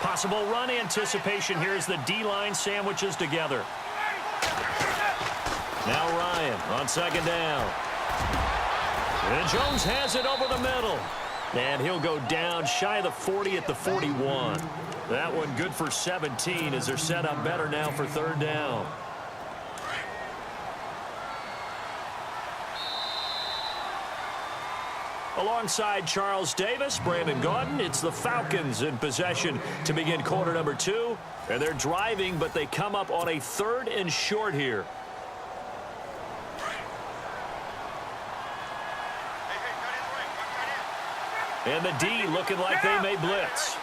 Possible run anticipation here as the D-line sandwiches together. Now Ryan on second down. And Jones has it over the middle. And he'll go down shy of the 40 at the 41. That one good for 17 as they're set up better now for third down. Alongside Charles Davis, Brandon Gaudin, it's the Falcons in possession to begin quarter number 2. And they're driving, but they come up on a 3rd and short here. And the D looking like they may blitz.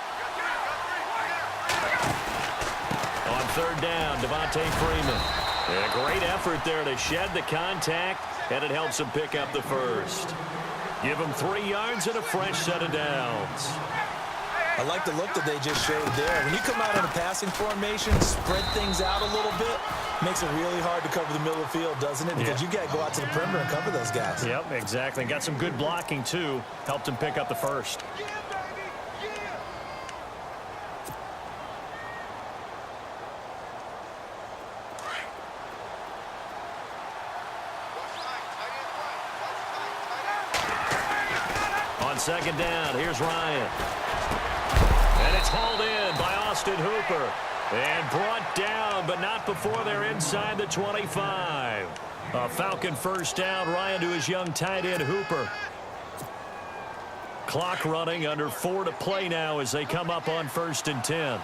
On third down, Devontae Freeman. And a great effort there to shed the contact, and it helps him pick up the first. Give him 3 yards and a fresh set of downs. I like the look that they just showed there. When you come out in a passing formation, spread things out a little bit, makes it really hard to cover the middle of the field, doesn't it? Because you got to go out to the perimeter and cover those guys. Yep, exactly. Got some good blocking, too. Helped him pick up the first. On second down, here's Ryan. And it's hauled in by Austin Hooper. And brought down, but not before they're inside the 25. A Falcon first down. Ryan to his young tight end, Hooper. Clock running, under 4 to play now as they come up on 1st and 10.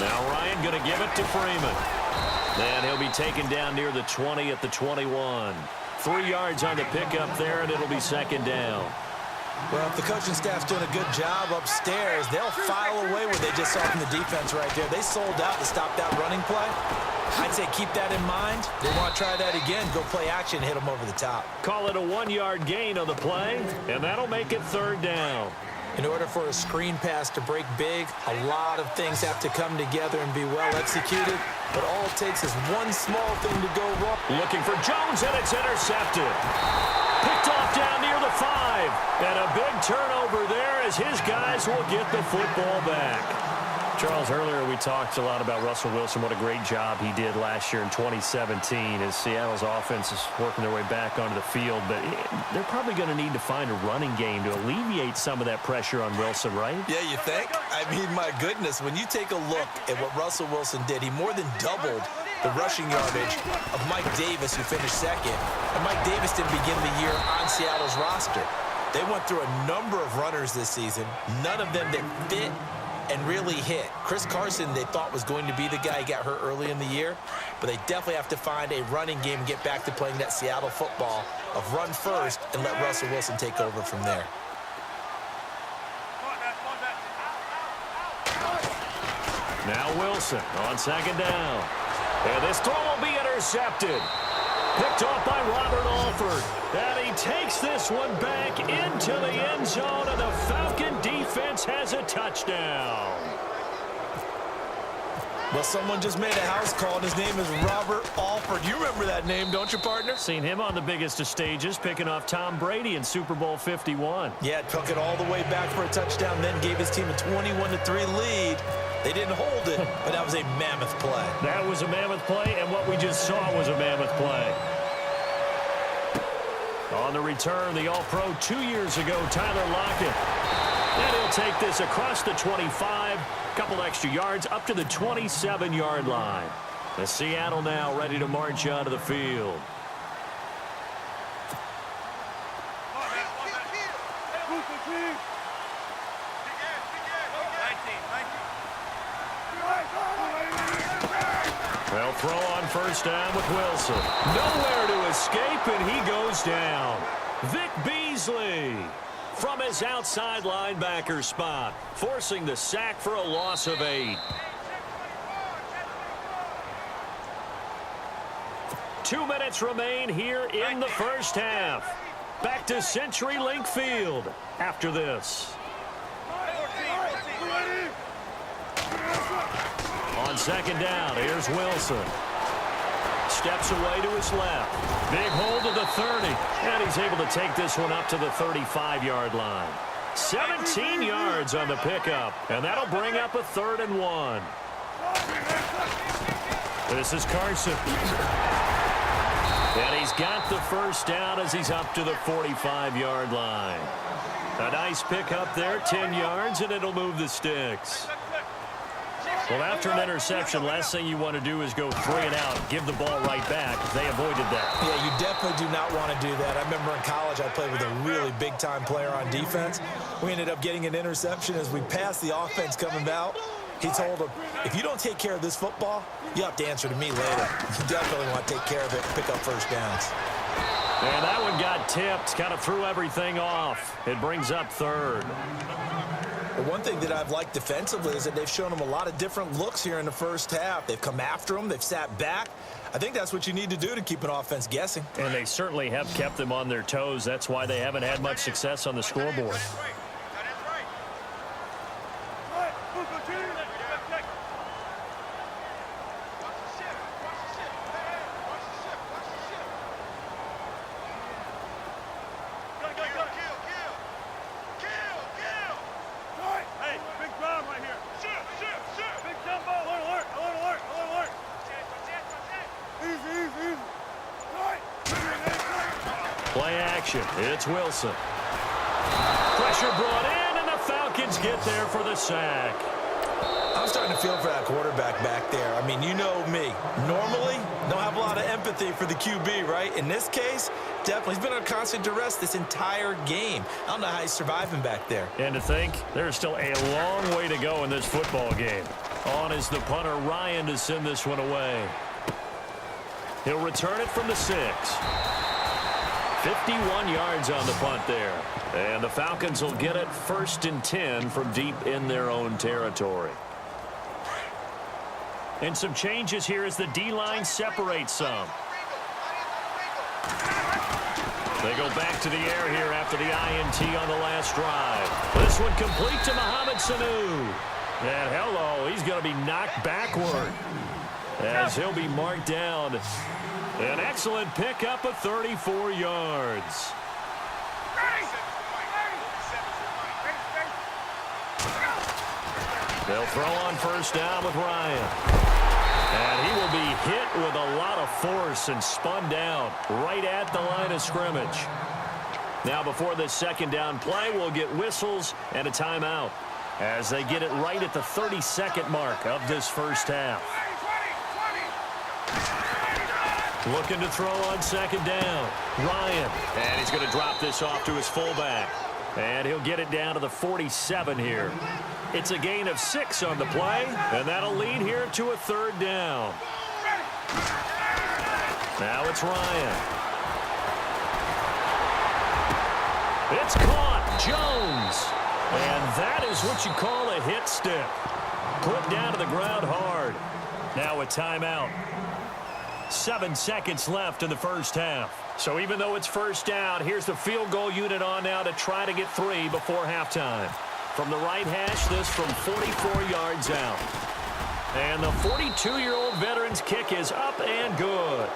Now Ryan going to give it to Freeman. And he'll be taken down near the 20 at the 21. 3 yards on the pickup there, and it'll be second down. Well, if the coaching staff's doing a good job upstairs, they'll file away what they just saw from the defense right there. They sold out to stop that running play. I'd say keep that in mind. They want to try that again. Go play action, hit them over the top. Call it a 1-yard gain on the play, and that'll make it third down. In order for a screen pass to break big, a lot of things have to come together and be well executed. But all it takes is one small thing to go wrong. Looking for Jones, and it's intercepted. Picked off down near the 5. And a big turnover there as his guys will get the football back. Charles, earlier we talked a lot about Russell Wilson, what a great job he did last year in 2017 as Seattle's offense is working their way back onto the field. But they're probably going to need to find a running game to alleviate some of that pressure on Wilson, right? Yeah, you think? I mean, my goodness, when you take a look at what Russell Wilson did, he more than doubled the rushing yardage of Mike Davis, who finished second. And Mike Davis didn't begin the year on Seattle's roster. They went through a number of runners this season, none of them that fit and really hit. Chris Carson, they thought was going to be the guy. He got hurt early in the year, but they definitely have to find a running game and get back to playing that Seattle football of run first and let Russell Wilson take over from there. Now Wilson on second down. And this throw will be intercepted. Picked off by Robert Alford. And he takes this one back into the end zone, and the Falcon defense has a touchdown. Well, someone just made a house call, and his name is Robert Alford. You remember that name, don't you, partner? Seen him on the biggest of stages, picking off Tom Brady in Super Bowl 51. Yeah, took it all the way back for a touchdown, then gave his team a 21-3 lead. They didn't hold it, but that was a mammoth play. That was a mammoth play, and what we just saw was a mammoth play. On the return, the All-Pro 2 years ago, Tyler Lockett. And he'll take this across the 25, couple extra yards up to the 27-yard line. The Seattle now ready to march onto the field. They'll throw on first down with Wilson. Nowhere to escape, and he goes down. Vic Beasley from his outside linebacker spot, forcing the sack for a loss of 8. 2 minutes remain here in the first half. Back to CenturyLink Field after this. On second down, here's Wilson. Steps away to his left. Big hold to the 30. And he's able to take this one up to the 35-yard line. 17 yards on the pickup, and that'll bring up a 3rd and 1. This is Carson. And he's got the first down as he's up to the 45-yard line. A nice pickup there, 10 yards, and it'll move the sticks. Well, after an interception, last thing you want to do is go 3 and out, give the ball right back. They avoided that. Yeah, you definitely do not want to do that. I remember in college I played with a really big-time player on defense. We ended up getting an interception as we passed the offense coming out. He told him, if you don't take care of this football, you have to answer to me later. You definitely want to take care of it and pick up first downs. And that one got tipped, kind of threw everything off. It brings up 3rd. The one thing that I've liked defensively is that they've shown them a lot of different looks here in the first half. They've come after them. They've sat back. I think that's what you need to do to keep an offense guessing. And they certainly have kept them on their toes. That's why they haven't had much success on the scoreboard. Play action. It's Wilson. Pressure brought in, and the Falcons get there for the sack. I'm starting to feel for that quarterback back there. I mean, you know me. Normally, don't have a lot of empathy for the QB, right? In this case, definitely. He's been on constant duress this entire game. I don't know how he's surviving back there. And to think, there's still a long way to go in this football game. On is the punter, Ryan, to send this one away. He'll return it from the 6. 51 yards on the punt there. And the Falcons will get it 1st and 10 from deep in their own territory. And some changes here as the D-line separates some. They go back to the air here after the INT on the last drive. This one complete to Mohamed Sanu. And hello, he's going to be knocked backward as he'll be marked down. An excellent pickup of 34 yards. They'll throw on first down with Ryan. And he will be hit with a lot of force and spun down right at the line of scrimmage. Now before this second down play, we'll get whistles and a timeout as they get it right at the 32nd mark of this first half. Looking to throw on second down. Ryan. And he's going to drop this off to his fullback. And he'll get it down to the 47 here. It's a gain of 6 on the play, and that'll lead here to a 3rd down. Now it's Ryan. It's caught. Jones. And that is what you call a hit stick. Put down to the ground hard. Now a timeout. 7 seconds left in the first half. So even though it's first down, here's the field goal unit on now to try to get 3 before halftime. From the right hash, this from 44 yards out. And the 42-year-old veteran's kick is up and good.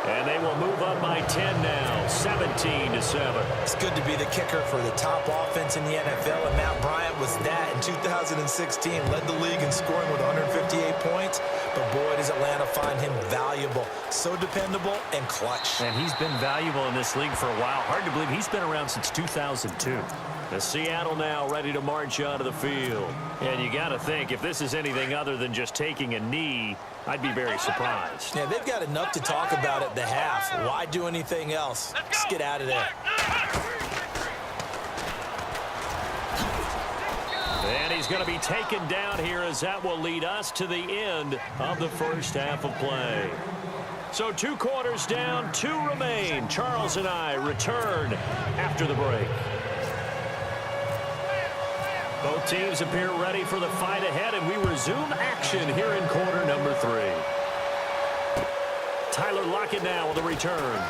And they will move up by 10 now, 17-7. It's good to be the kicker for the top offense in the NFL, and Matt Bryant was that in 2016. Led the league in scoring with 158 points, but boy, does Atlanta find him valuable. So dependable and clutch. And he's been valuable in this league for a while. Hard to believe he's been around since 2002. The Seattle now ready to march onto the field. And you got to think, if this is anything other than just taking a knee, I'd be very surprised. Yeah, they've got enough to talk about at the half. Why do anything else? Just get out of there. And he's going to be taken down here as that will lead us to the end of the first half of play. So 2 quarters down, 2 remain. Charles and I return after the break. Both teams appear ready for the fight ahead, and we resume action here in quarter number 3. Tyler Lockett now with a return.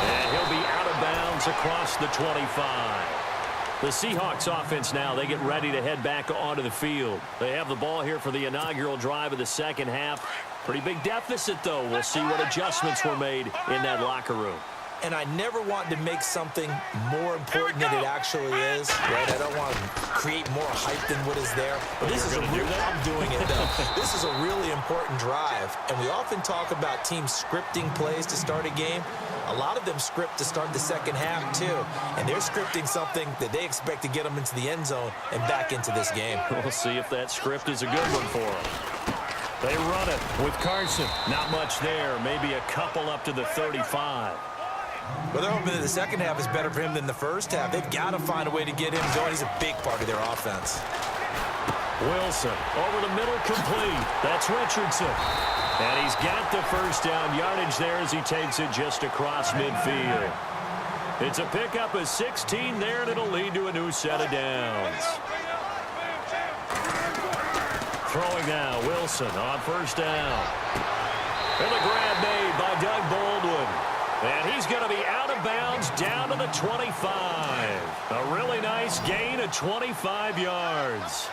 And he'll be out of bounds across the 25. The Seahawks offense now, they get ready to head back onto the field. They have the ball here for the inaugural drive of the second half. Pretty big deficit, though. We'll see what adjustments were made in that locker room. and I never want to make something more important than it actually is, right? I don't want to create more hype than what is there. But this is a real, I'm doing it, though. This is a really important drive, and we often talk about teams scripting plays to start a game. A lot of them script to start the second half, too. And they're scripting something that they expect to get them into the end zone and back into this game. We'll see if that script is a good one for them. They run it with Carson. Not much there. Maybe a couple up to the 35. Well, they're hoping that the second half is better for him than the first half. They've got to find a way to get him going. He's a big part of their offense. Wilson over the middle, complete. That's Richardson. And he's got the first down yardage there as he takes it just across midfield. It's a pickup of 16 there, and it'll lead to a new set of downs. Throwing now, Wilson on first down. And the grab made by Doug Baldwin. And he's going to be out of bounds down to the 25. A really nice gain of 25 yards.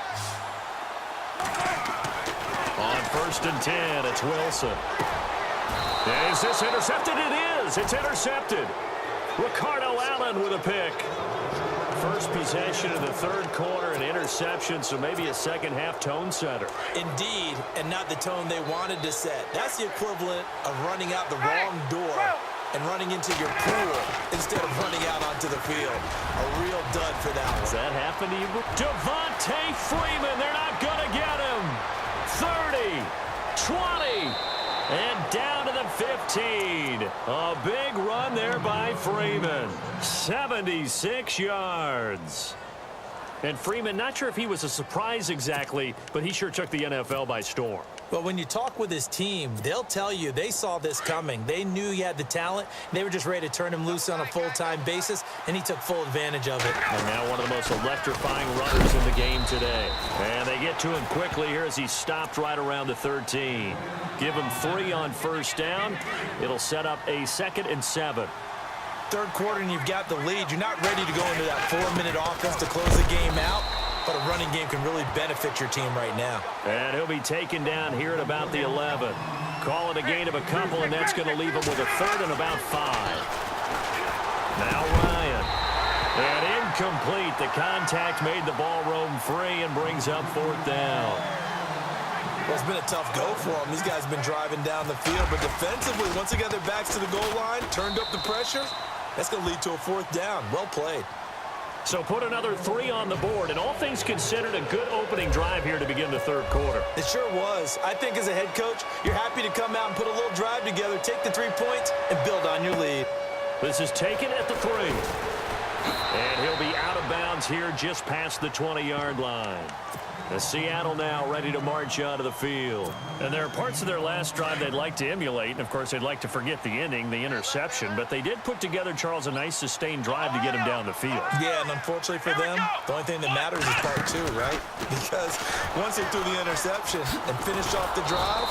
On first and 10, it's Wilson. Is this intercepted? It is. It's intercepted. Ricardo Allen with a pick. First possession of the third quarter, an interception, so maybe a second-half tone setter. Indeed, and not the tone they wanted to set. That's the equivalent of running out the wrong door and running into your pool instead of running out onto the field. A real dud for that one. Does that happen to you? Devontae Freeman, they're not going to get him. 30, 20, and down to the 15. A big run there by Freeman. 76 yards. And Freeman, not sure if he was a surprise exactly, but he sure took the NFL by storm. Well, when you talk with his team, they'll tell you they saw this coming. They knew he had the talent. They were just ready to turn him loose on a full-time basis, and he took full advantage of it. And now one of the most electrifying runners in the game today. And they get to him quickly here as he stopped right around the 13. Give him 3 on first down. It'll set up a 2nd and 7. Third quarter, and you've got the lead. You're not ready to go into that 4-minute offense to close the game out, but a running game can really benefit your team right now. And he'll be taken down here at about the 11. Call it a gain of a couple, and that's going to leave him with a 3rd and about 5. Now Ryan. And incomplete. The contact made the ball roam free and brings up 4th down. Well, it's been a tough go for them. These guys have been driving down the field, but defensively, once they got their backs to the goal line, turned up the pressure, that's going to lead to a 4th down. Well played. So put another 3 on the board, and all things considered, a good opening drive here to begin the third quarter. It sure was. I think as a head coach, you're happy to come out and put a little drive together, take the 3 points, and build on your lead. This is taken at the 3. And he'll be out of bounds here just past the 20-yard line. The Seattle now ready to march out of the field. And there are parts of their last drive they'd like to emulate. And, of course, they'd like to forget the ending, the interception. But they did put together, Charles, a nice sustained drive to get him down the field. Yeah, and unfortunately for them, the only thing that matters is part 2, right? Because once they threw the interception and finished off the drive,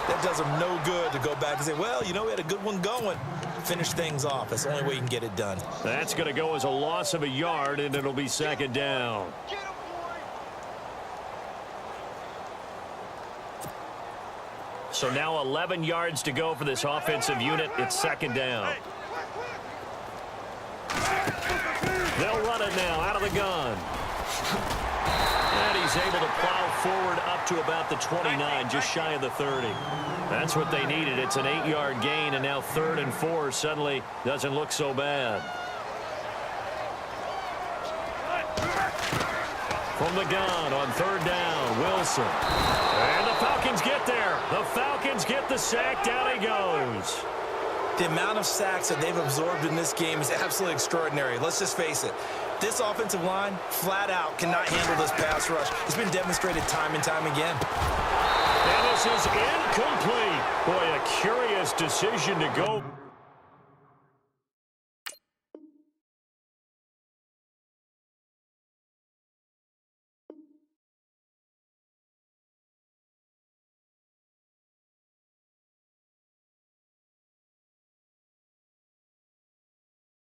that does them no good to go back and say, well, you know, we had a good one going. Finish things off. That's the only way you can get it done. That's going to go as a loss of a yard, and it'll be 2nd down. So now 11 yards to go for this offensive unit. It's 2nd down. They'll run it now out of the gun. And he's able to plow forward up to about the 29, just shy of the 30. That's what they needed. It's an 8-yard gain, and now 3rd and 4 suddenly doesn't look so bad. From the gun on 3rd down, Wilson. And the Falcons get there. The Falcons get the sack. Down he goes. The amount of sacks that they've absorbed in this game is absolutely extraordinary. Let's just face it. This offensive line, flat out, cannot handle this pass rush. It's been demonstrated time and time again. And this is incomplete. Boy, a curious decision to go.